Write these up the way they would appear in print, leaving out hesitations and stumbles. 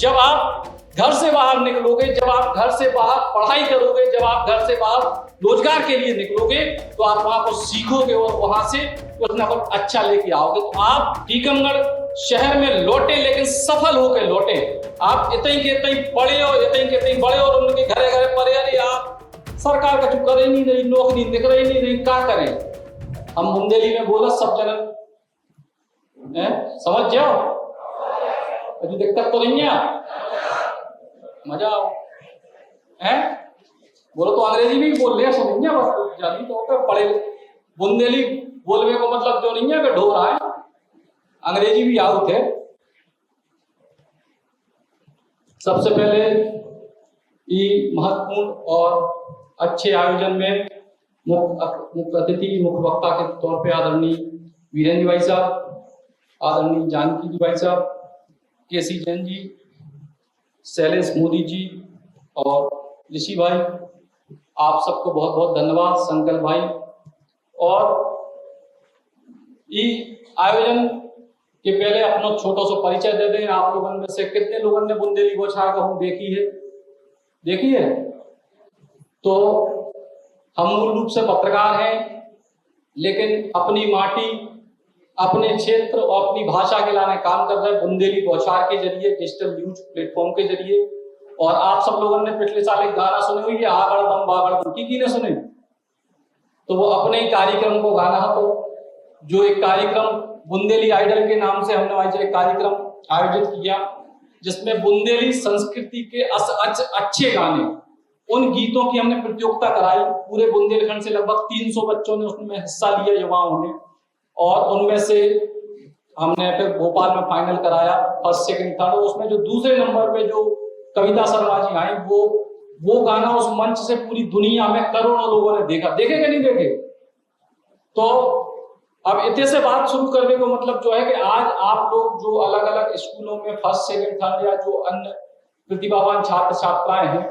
जब आप घर से बाहर निकलोगे, जब आप घर से बाहर पढ़ाई करोगे, जब आप घर से बाहर रोजगार के लिए निकलोगे, तो आप वहां पर सीखोगे और वहां से कुछ ना कुछ अच्छा लेके आओगे। तो आप टीकमगढ़ शहर में लौटे, लेकिन सफल होकर लौटे। आप इतने के इतने पढ़े हो, इतने के इतने बड़े और उनके घरे घरे पड़े, अरे आप सरकार का करे नहीं रही, नौकरी दिख रही नहीं रही, क्या करें। हम बुंदेली में बोला सब जन समझ जाओ, अभी दिक्कत तो नहीं है, मजा आओ है। बोलो तो अंग्रेजी भी बोल रहे सुनेंगे, बस जानी तो पढ़े बुंदेली बोलने को मतलब जो नहीं है कि ढो रहा है, अंग्रेजी भी आउट है। सबसे पहले ये महत्वपूर्ण और अच्छे आयोजन में मुख्य अतिथि, मुख्य वक्ता के तौर पे आदरणीय वीरेंद्र भाई साहब, आदरणीय जानकी जी भाई साहब, केसी जैन जी, शैलेश मोदी जी और ऋषि भाई, आप सबको बहुत बहुत धन्यवाद। शंकर भाई, और ये आयोजन के पहले अपना छोटा सा परिचय दे दें। आप लोगों में से कितने लोगों ने बुंदेली बौछार कहूं देखी है? देखी है? तो हम मूल रूप से पत्रकार हैं, लेकिन अपनी माटी, अपने क्षेत्र और अपनी भाषा के लाने काम कर रहे हैं बुंदेली बौछार के जरिए, डिजिटल न्यूज प्लेटफॉर्म के जरिए। और आप सब लोगों ने पिछले साल एक गाना सुने हुई है, आगड़ बम बागड़ बम, की ने सुने? तो वो अपने ही कार्यक्रम को गाना है। तो जो एक कार्यक्रम बुंदेली आइडल के नाम से हमने आज एक कार्यक्रम आयोजित किया, जिसमें बुंदेली संस्कृति के अच्छे गाने, उन गीतों की हमने प्रतियोगिता कराई। पूरे बुंदेलखंड से लगभग 300 बच्चों ने उसमें हिस्सा लिया, युवाओं ने, और उनमें से हमने फिर भोपाल में फाइनल कराया, फर्स्ट सेकंड थर्ड। उसमें जो दूसरे नंबर पे जो कविता शर्मा जी आई, वो गाना उस मंच से पूरी दुनिया में करोड़ों लोगों ने देखा। देखे कि नहीं देखे? तो अब इतने से बात शुरू करने को मतलब जो है कि आज आप लोग जो अलग अलग स्कूलों में फर्स्ट सेकंड थर्ड या जो अन्य प्रतिभावान छात्र छात्राएं हैं,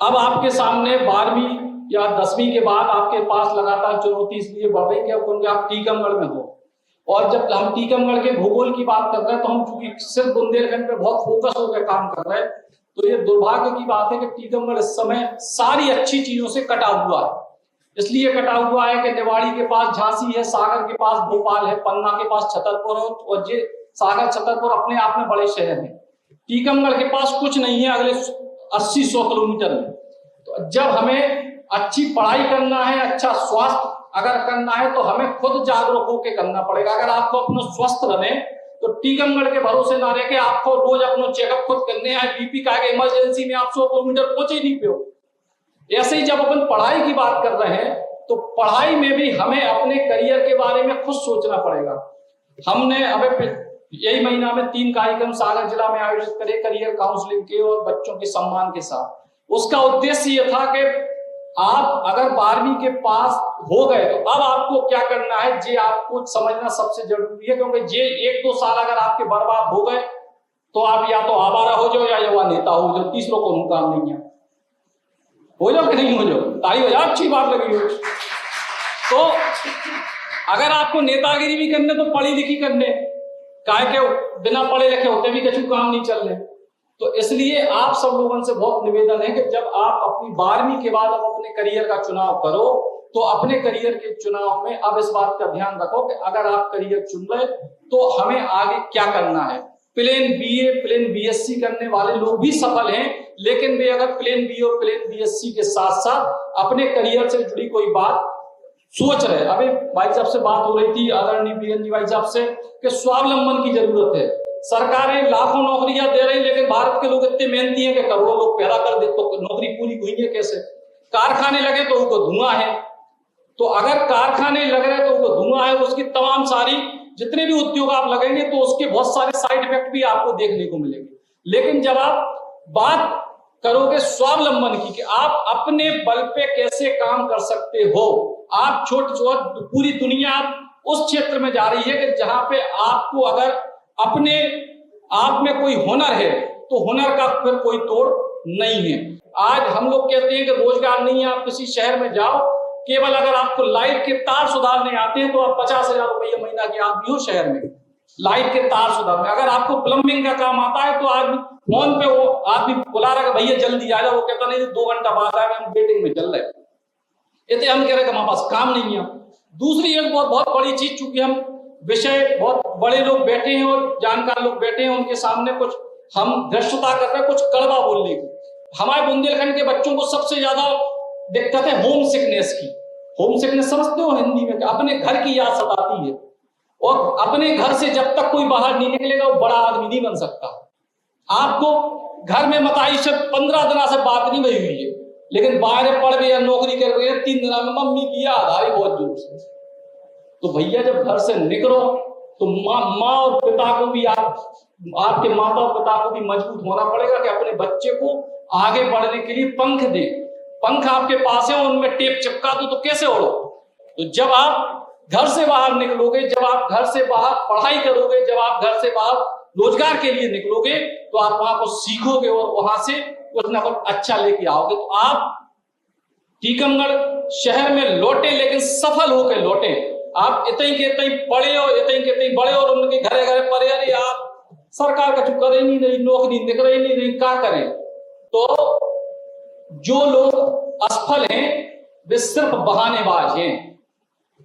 अब आपके सामने 12वीं या 10वीं के बाद आपके पास लगातार चुनौती इसलिए बढ़ रही है क्योंकि आप टीकमगढ़ में हो। और जब हम टीकमगढ़ के भूगोल की बात कर रहे हैं, तो हम चूंकि सिर्फ बुंदेलखंड पे बहुत फोकस होकर काम कर रहे हैं, तो ये दुर्भाग्य की बात है कि टीकमगढ़ इस समय सारी अच्छी चीजों से कटा हुआ है। इसलिए कटा हुआ है कि निवाड़ी के पास झांसी है, सागर के पास भोपाल है, पन्ना के पास छतरपुर है, और ये सागर छतरपुर अपने आप में बड़े शहर हैं। टीकमगढ़ के पास कुछ नहीं है अगले 80-100 किलोमीटर में। तो जब हमें अच्छी पढ़ाई करना है, अच्छा स्वास्थ्य अगर करना है, तो हमें खुद जागरूक होकर करना पड़ेगा। अगर आपको अपना स्वस्थ रहे तो टीकमगढ़ के भरोसे ना रह के आपको रोज अपना चेकअप खुद करने हैं। बीपी का इमरजेंसी में आप 100 किलोमीटर पहुंचे ही नहीं पे। ऐसे ही जब अपन पढ़ाई की बात कर रहे हैं, तो पढ़ाई में भी हमें अपने करियर के बारे में खुद सोचना पड़ेगा। हमने अभी यही महीना में 3 कार्यक्रम सागर जिला में आयोजित करे करियर काउंसलिंग के और बच्चों के सम्मान के साथ। उसका उद्देश्य यह था कि आप अगर 12वीं के पास हो गए तो अब आपको क्या करना है, ये आपको समझना सबसे जरूरी है। क्योंकि ये 1-2 साल अगर आपके बर्बाद हो गए तो आप या तो आवारा हो जाओ या युवा नेता हो जाओ, तीसरों को काम नहीं है। हो जाओ कि नहीं हो जाओ? ताई हो जाओ, अच्छी बात लगी हो। तो अगर आपको नेतागिरी भी करने तो पढ़ी लिखी करने, काहे के बिना पढ़े लिखे होते भी कछु काम नहीं चल रहे। तो इसलिए आप सब लोगों से बहुत निवेदन है कि जब आप अपनी 12वीं के बाद अपने करियर का चुनाव करो, तो अपने करियर के चुनाव में अब इस बात का ध्यान रखो कि अगर आप करियर चुन रहे तो हमें आगे क्या करना है। प्लेन बीए, प्लेन बीएससी करने वाले लोग भी सफल हैं, लेकिन वे अगर प्लेन बी और प्लेन बीएससी के साथ साथ अपने करियर से जुड़ी कोई बात सोच रहे। अभी भाई साहब से बात हो रही थी, आदरणीय वीरेंद्र भाई साहब से, कि स्वावलंबन की जरूरत है। सरकारें लाखों नौकरियां दे रही, लेकिन भारत के लोग इतने मेहनती हैं कि करोड़ों लोग पैदा कर दे, तो नौकरी पूरी हुई है कैसे? कारखाने लगे तो उनको धुआं है, तो अगर कारखाने लग रहे तो उनको धुआं है, उसकी तमाम सारी जितने भी उद्योग आप लगेंगे तो उसके बहुत सारे साइड इफेक्ट भी आपको देखने को मिलेंगे। लेकिन जब आप बात करोगे स्वावलंबन की कि आप अपने बल पे कैसे काम कर सकते हो, आप छोटे पूरी दुनिया उस क्षेत्र में जा रही है कि जहां पे आपको अगर अपने आप में कोई हुनर है तो हुनर का फिर कोई तोड़ नहीं है। आज हम लोग कहते हैं कि रोजगार नहीं है, आप किसी शहर में जाओ, केवल अगर आपको लाइट के तार सुधारने आते हैं तो आप 50,000 रुपये महीना के आदमी हो शहर में, लाइट के तार सुधारने, अगर आपको प्लम्बिंग का काम आता है तो आदमी फोन पे वो आदमी बुला रहा है भैया जल्दी आ जाओ, वो कहता नहीं 2 घंटा बाद आए, हम मीटिंग में चल रहे हैं, ये हम कह रहे हैं हमारे पास काम नहीं है। दूसरी एक बहुत बड़ी चीज, चूंकि हम विषय बहुत बड़े लोग बैठे हैं और जानकार लोग बैठे हैं, उनके सामने कुछ हम धृष्टता कर रहे हैं, कुछ कड़वा बोलने की। हमारे बुंदेलखंड के बच्चों को सबसे ज्यादा दिक्कत है होम सिकनेस की। होम सिकनेस समझते हो हिंदी में? अपने घर की याद सताती है, और अपने घर से जब तक कोई बाहर नहीं निकलेगा वो बड़ा आदमी नहीं बन सकता। आपको घर में मताई से 15 दिन से बात नहीं हुई है, लेकिन बाहर पढ़ गए या नौकरी कर गए 3 दिन में मम्मी की याद आ रही बहुत जोर से। तो भैया जब घर से निकलो तो माँ और पिता को भी आपके माता और पिता को भी मजबूत होना पड़ेगा कि अपने बच्चे को आगे बढ़ने के लिए पंख दे। पंख आपके पास है, उनमें टेप चिपका दो तो कैसे उड़ो? तो जब आप घर से बाहर निकलोगे, जब आप घर से बाहर पढ़ाई करोगे, जब आप घर से बाहर रोजगार के लिए निकलोगे, तो आप वहां को सीखोगे और वहां से कुछ ना कुछ अच्छा लेके आओगे। तो आप टीकमगढ़ शहर में लौटे, लेकिन सफल होकर लौटे। आप इतने के इतने पढ़े और इतने के इतने बड़े और उनके घरे घरे पड़े, अरे आप सरकार का चुप करे नहीं, नौकरी निकल रही नहीं, क्या करें? तो जो लोग असफल हैं वे सिर्फ बहानेबाज हैं।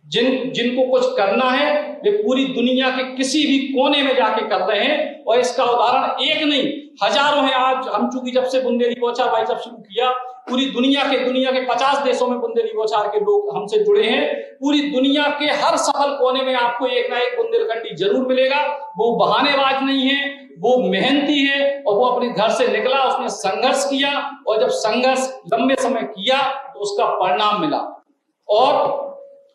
जिनको कुछ करना है वे पूरी दुनिया के किसी भी कोने में जाके कर रहे हैं, और इसका उदाहरण एक नहीं हजारों हैं। आज हम चूंकि जब से बुंदेली बौछार भाई जब शुरू किया, पूरी दुनिया के 50 देशों में बुंदेली बौछार के लोग हमसे जुड़े हैं। पूरी दुनिया के हर सफल कोने में आपको एक ना एक बुंदेलखंडी जरूर मिलेगा। वो बहानेबाज नहीं है, वो मेहनती है, और वो अपने घर से निकला, उसने संघर्ष किया, और जब संघर्ष लंबे समय किया तो उसका परिणाम मिला। और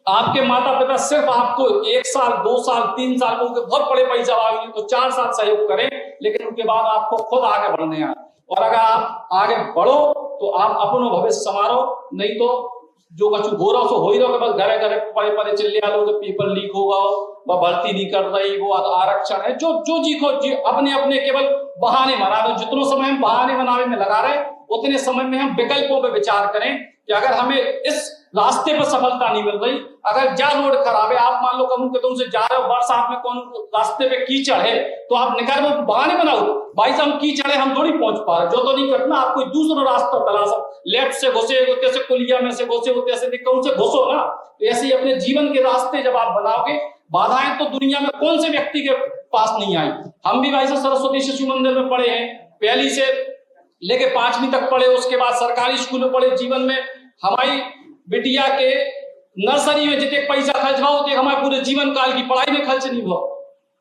आपके माता पिता सिर्फ आपको 1 साल 2 साल 3 साल को बहुत बड़े पैसा आएंगे तो 4 साल सहयोग करें, लेकिन उसके बाद आपको खुद आगे बढ़ने आए। और अगर आप आगे बढ़ो तो आप अपना भविष्य संवारो, नहीं तो जो कछु हो रहा हो ही रहो, बस घरे घरे पड़े पड़े चिल्ले लोग, पेपर लीक होगा, वह भर्ती नहीं कर रही, वो आरक्षण है, जो जीखो अपने अपने केवल बहाने बना दो। जितने समय हम बहाने बनाने में लगा रहे उतने समय में हम विकल्पों पर विचार करें कि अगर हमें इस रास्ते पर सफलता नहीं मिल रही, अगर जा रोड खराब है, आप मान लो कहूं कि तुमसे जा रहे हो बरसात में, कौन रास्ते पे कीचड़ है, तो आप निकाल वो बहाने बनाओ, भाई साहब कीचड़ है हम थोड़ी पहुंच पा रहे, जो तो नहीं करना, आप कोई दूसरा रास्ता तलाश, लेफ्ट से घुसे होते से कुलिया में से घुसे होते से कौन से घुसो ना। तो ऐसे ही अपने जीवन के रास्ते जब आप बनाओगे, बाधाएं तो दुनिया में कौन से व्यक्ति के पास नहीं आई। हम भी भाई साहब सरस्वती शिशु मंदिर में पढ़े हैं, पहली से लेके 5वीं तक पढ़े, उसके बाद सरकारी स्कूल में पढ़े। जीवन में हमारी बिटिया के नर्सरी में जितने पैसा खर्च हुआ उतने हमारे पूरे जीवन काल की पढ़ाई में खर्च नहीं हुआ,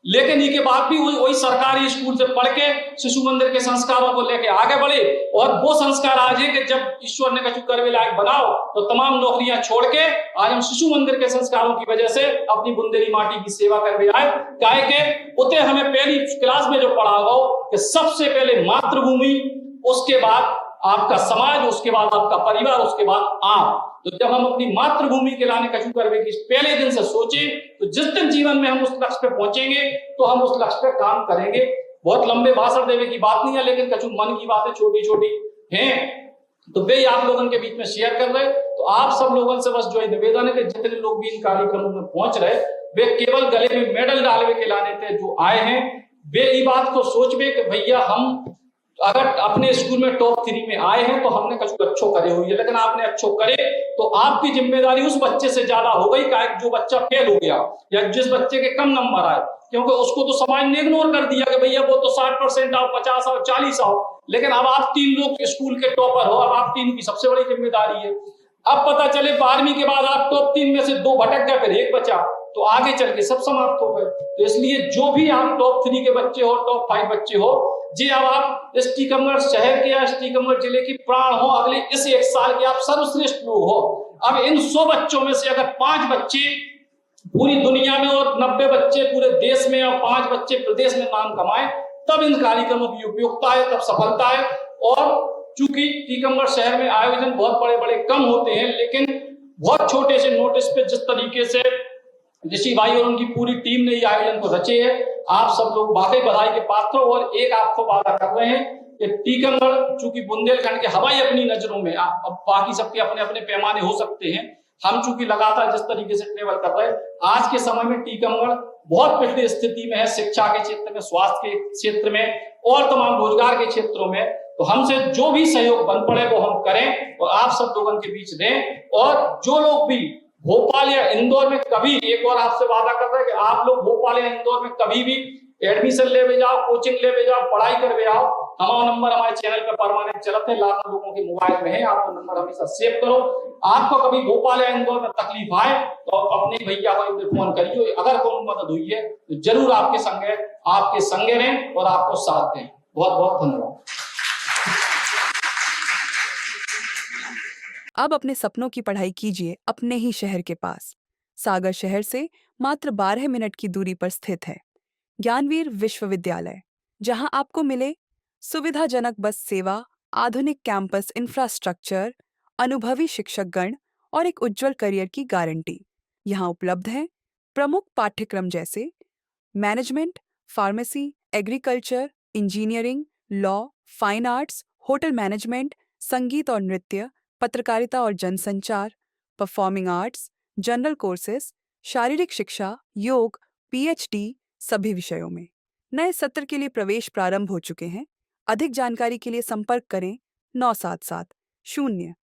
लेकिन इसके बाद भी वही सरकारी स्कूल से पढ़ के शिशु मंदिर के संस्कारों को लेके आगे बढ़े। और वो संस्कार आज है कि जब ईश्वर ने कछु करवे लायक बनाओ तो तमाम नौकरियां छोड़ के आज हम शिशु मंदिर के संस्कारों की वजह से अपनी बुंदेली माटी की सेवा करवे आए। काहे के उतने हमें पहली क्लास में जो पढ़ा गो कि सबसे पहले मातृभूमि, उसके बाद आपका समाज, उसके बाद आपका परिवार, उसके बाद आप। तो जब हम अपनी मातृभूमि के लाने कछु करवे की पहले दिन से सोचे, तो जिस दिन जीवन में हम उस लक्ष्य पे पहुंचेंगे तो हम उस लक्ष्य पे काम करेंगे। बहुत लंबे भाषण देने की बात नहीं है, लेकिन कछु मन की बातें छोटी छोटी हैं तो वे आप लोगों के बीच में शेयर कर रहे। तो आप सब लोगों से बस जो निवेदन है कि जितने लोग भी इन कार्यक्रमों में पहुंच रहे, वे केवल गले में मेडल डालवे के लाने थे जो आए हैं, वे ये बात को सोचवे कि भैया हम अगर अपने स्कूल में टॉप 3 में आए हैं तो हमने कुछ अच्छो करे हुई है, लेकिन आपने अच्छो करे तो आपकी जिम्मेदारी उस बच्चे से ज्यादा हो गई का जो बच्चा फेल हो गया या जिस बच्चे के कम नंबर आए, क्योंकि उसको तो समाज ने इग्नोर कर दिया कि भैया वो तो 60% आओ, 50 आओ, 40 आओ, लेकिन अब आप 3 लोग स्कूल के टॉपर हो, अब आप 3 की सबसे बड़ी जिम्मेदारी है। अब पता चले 12वीं के बाद आप टॉप 3 में से 2 भटक गए, फिर 1 बचा, तो आगे चल के सब समाप्त हो गए। तो इसलिए जो भी आप टॉप 3 के बच्चे हो, टॉप 5 बच्चे हो जी, अब आप इस टीकमगढ़ शहर के या इस टीकमगढ़ जिले की प्राण हो, अगले इस 1 साल के आप सर्वश्रेष्ठ लोग हो। अब इन 100 बच्चों में से अगर 5 बच्चे पूरी दुनिया में और 90 बच्चे पूरे देश में और 5 बच्चे प्रदेश में नाम कमाए, तब इन कार्यक्रमों की उपयोगिता है, तब सफलता है। और चूंकि टीकमगढ़ शहर में आयोजन बहुत बड़े बड़े कम होते हैं, लेकिन बहुत छोटे से नोटिस पे जिस तरीके से ऋषि भाई और उनकी पूरी टीम ने ये आयोजन को रचे है, आप सब लोग वाकई बधाई के पात्र हो। और एक आपको वादा कर रहे हैं कि टीकमगढ़ चूंकि बुंदेलखंड के हवाई अपनी नजरों में, अब बाकी सबके अपने अपने पैमाने हो सकते हैं, हम चूंकि लगातार जिस तरीके से ट्रेवल कर रहे हैं, आज के समय में टीकमगढ़ बहुत पिछड़ी स्थिति में है, शिक्षा के क्षेत्र में, स्वास्थ्य के क्षेत्र में और तमाम रोजगार के क्षेत्रों में। तो हमसे जो भी सहयोग बन पड़े वो हम करें और आप सब लोगों के बीच दें। और जो लोग भी भोपाल या इंदौर में कभी, एक और आपसे वादा कर रहे हैं कि आप लोग भोपाल या इंदौर में कभी भी एडमिशन ले जाओ, कोचिंग ले जाओ, पढ़ाई करवे आओ, हमारा नंबर हमारे चैनल पर परमानेंट चलते हैं, लाखों लोगों के मोबाइल में है, आपको नंबर हमेशा सेव करो। आपको कभी भोपाल या इंदौर में तकलीफ आए तो अपने भैया को एक फोन करिए, अगर कोई मदद हुई है तो जरूर आपके संगे रहें और आपको साथ दें। बहुत बहुत धन्यवाद। अब अपने सपनों की पढ़ाई कीजिए अपने ही शहर के पास। सागर शहर से मात्र 12 मिनट की दूरी पर स्थित है ज्ञानवीर विश्वविद्यालय, जहां आपको मिले सुविधाजनक बस सेवा, आधुनिक कैंपस इंफ्रास्ट्रक्चर, अनुभवी शिक्षकगण और एक उज्जवल करियर की गारंटी। यहाँ उपलब्ध है प्रमुख पाठ्यक्रम जैसे management, pharmacy, agriculture, engineering, law, fine arts, hotel management, संगीत और नृत्य, पत्रकारिता और जनसंचार, परफॉर्मिंग आर्ट्स, जनरल कोर्सेज, शारीरिक शिक्षा, योग, पीएचडी सभी विषयों में। नए सत्र के लिए प्रवेश प्रारंभ हो चुके हैं। अधिक जानकारी के लिए संपर्क करें 977 0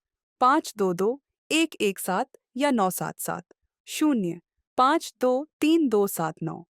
522 117 या 977 0 523 279।